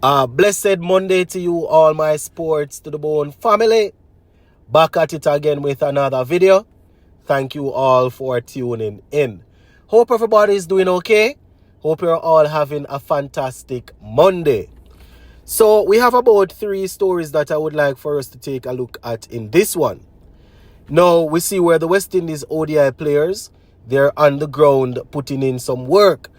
Blessed Monday to you, all my sports to the bone family. Back at it again with another video. Thank you all for tuning in. Hope everybody is doing okay. Hope you're all having a fantastic Monday. So we have about 3 stories that I would like for us to take a look at in this one. Now we see where the West Indies ODI players, they're on the ground putting in some work,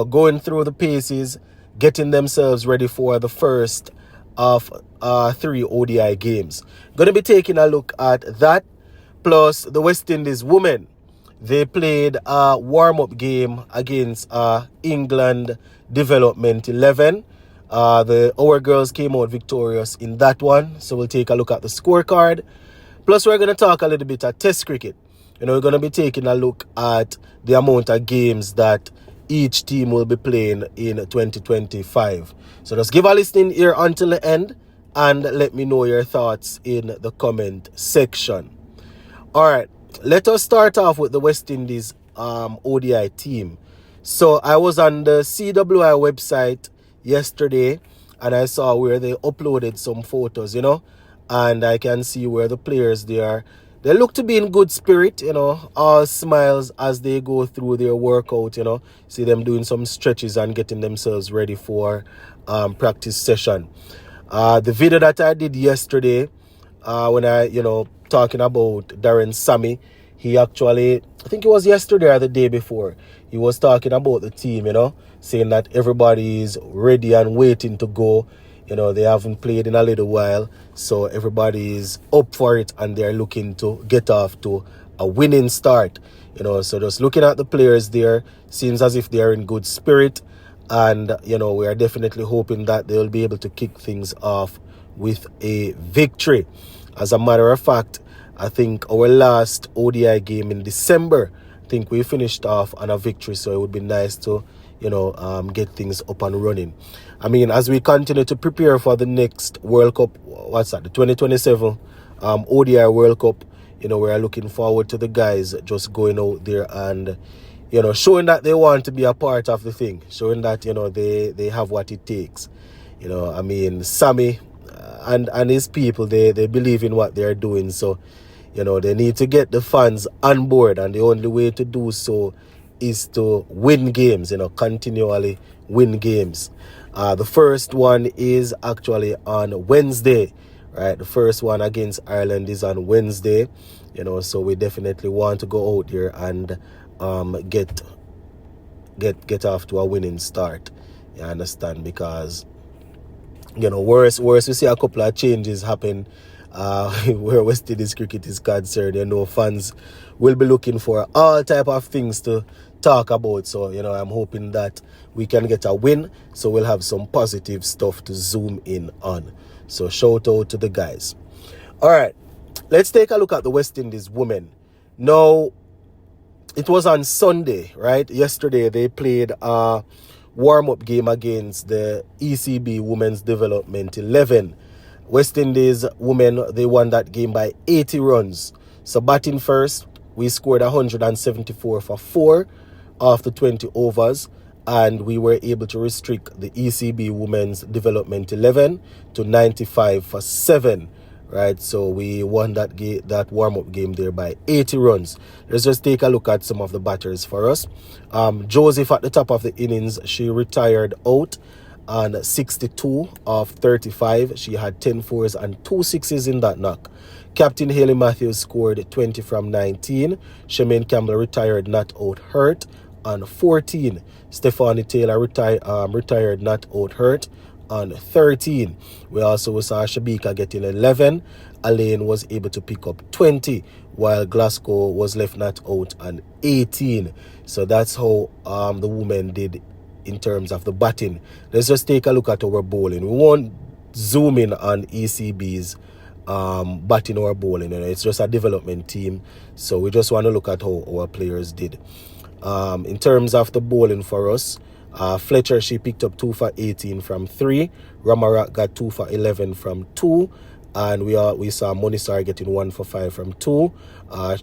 going through the paces, getting themselves ready for the first of 3 ODI games. Going to be taking a look at that. Plus, the West Indies women, they played a warm-up game against England Development 11. Our girls came out victorious in that one. So we'll take a look at the scorecard. Plus, we're going to talk a little bit at Test cricket. We're going to be taking a look at the amount of games that each team will be playing in 2025. So just give a listening here until the end and let me know your thoughts in the comment section. All right, let us start off with the West Indies ODI team. So I was on the CWI website yesterday and I saw where they uploaded some photos, and I can see where the players they look to be in good spirit, all smiles as they go through their workout, see them doing some stretches and getting themselves ready for practice session. The video that I did yesterday, when I, talking about Darren Sammy, he actually, I think it was yesterday or the day before, he was talking about the team, saying that everybody is ready and waiting to go. They haven't played in a little while, so everybody is up for it and they're looking to get off to a winning start. So just looking at the players there, seems as if they are in good spirit, and we are definitely hoping that they'll be able to kick things off with a victory. As a matter of fact, I think our last ODI game in December, I think we finished off on a victory, so it would be nice to get things up and running. I mean, as we continue to prepare for the next World Cup, the 2027 ODI World Cup, we are looking forward to the guys just going out there and, showing that they want to be a part of the thing, showing that, they have what it takes. I mean, Sammy and his people, they believe in what they're doing, so, they need to get the fans on board, and the only way to do so is to win games, continually win games. The first one is actually on Wednesday, right? The first one against Ireland is on Wednesday, so we definitely want to go out there and get off to a winning start. You understand? Because, worse we see a couple of changes happen where West Indies cricket is concerned. Fans will be looking for all type of things to talk about. So, I'm hoping that we can get a win. So we'll have some positive stuff to zoom in on. So shout out to the guys. All right, let's take a look at the West Indies women. Now, it was on Sunday, right? Yesterday, they played a warm-up game against the ECB Women's Development 11. West Indies women, they won that game by 80 runs. So batting first, we scored 174 for 4 after 20 overs, and we were able to restrict the ECB Women's Development 11 to 95 for 7, right? So we won that warm-up game there by 80 runs. Let's just take a look at some of the batters for us. Joseph at the top of the innings, she retired out on 62 of 35. She had 10 fours and 2 sixes in that knock. Captain Haley Matthews scored 20 from 19. Shemaine Campbell retired not out hurt on 14. Stephanie Taylor retired not out hurt on 13. We also saw Shabika getting 11. Elaine was able to pick up 20, while Glasgow was left not out on 18. So that's how the women did in terms of the batting. Let's just take a look at our bowling. We won't zoom in on ECB's batting or bowling. It's just a development team, so we just want to look at how our players did. In terms of the bowling for us, Fletcher, she picked up 2 for 18 from 3. Ramarat got 2 for 11 from 2. And we saw Monisar getting 1 for 5 from 2.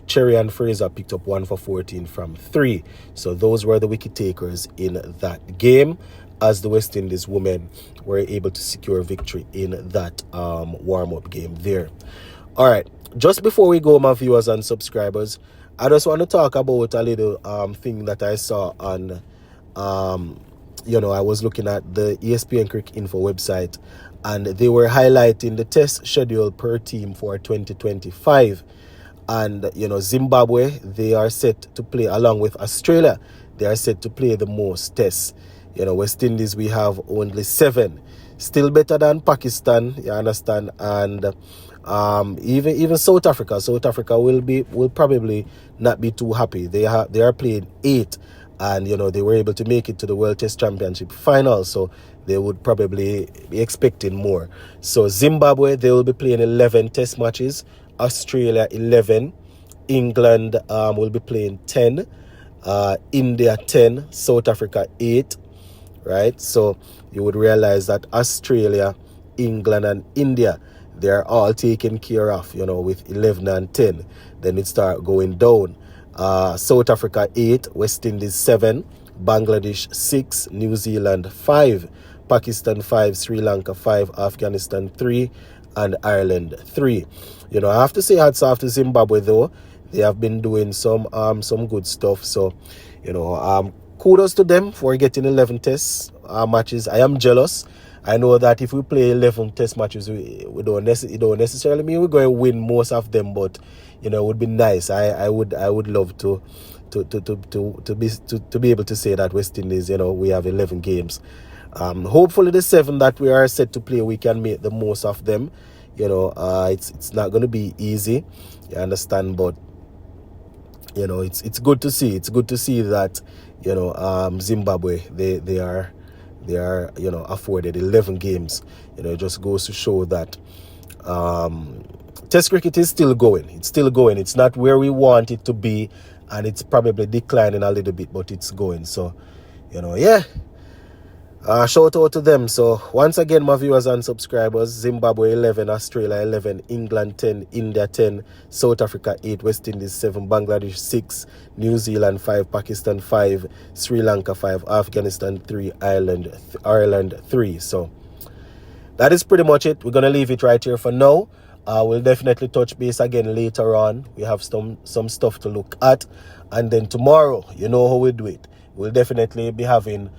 Cherry and Fraser picked up 1 for 14 from 3. So those were the wicket takers in that game. as the West Indies women were able to secure victory in that warm-up game there. All right, just before we go, my viewers and subscribers, I just want to talk about a little thing that I saw on, I was looking at the ESPN Cricket Info website, and they were highlighting the test schedule per team for 2025. And, Zimbabwe, they are set to play, along with Australia, they are set to play the most tests. West Indies, we have only 7. Still better than Pakistan, you understand? And even South Africa. South Africa will probably not be too happy. They are playing 8. And, they were able to make it to the World Test Championship final. So they would probably be expecting more. So Zimbabwe, they will be playing 11 test matches. Australia 11, England will be playing 10, India 10, South Africa 8, right? So you would realize that Australia, England and India, they're all taken care of, with 11 and 10. Then it start going down. South Africa 8, West Indies 7, Bangladesh 6, New Zealand 5, Pakistan 5, Sri Lanka 5, Afghanistan 3, and Ireland 3. I have to say hats off to Zimbabwe though. They have been doing some good stuff. So, kudos to them for getting 11 test matches. I am jealous. I know that if we play 11 test matches, it don't necessarily mean we're going to win most of them, but it would be nice. I would love to be able to say that West Indies, we have 11 games. Hopefully the 7 that we are set to play, we can make the most of them. It's not going to be easy, you understand, but it's good to see. It's good to see that Zimbabwe, they are afforded 11 games. It just goes to show that Test cricket is still going. It's still going. It's not where we want it to be, and it's probably declining a little bit, but it's going. So yeah. Shout out to them. So once again, my viewers and subscribers, Zimbabwe 11, Australia 11, England 10, India 10, South Africa 8, West Indies 7, Bangladesh 6, New Zealand 5, Pakistan 5, Sri Lanka 5, Afghanistan 3, Ireland 3. So that is pretty much it. We're going to leave it right here for now. We'll definitely touch base again later on. We have some stuff to look at. And then tomorrow, you know how we do it. We'll definitely be having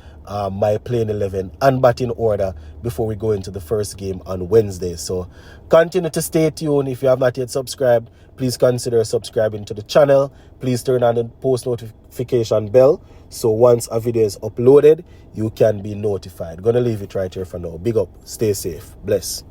my playing 11 and batting order before we go into the first game on Wednesday. So continue to stay tuned. If you have not yet subscribed, please consider subscribing to the channel. Please turn on the post notification bell, so once a video is uploaded, you can be notified. Gonna leave it right here for now. Big up, stay safe, bless.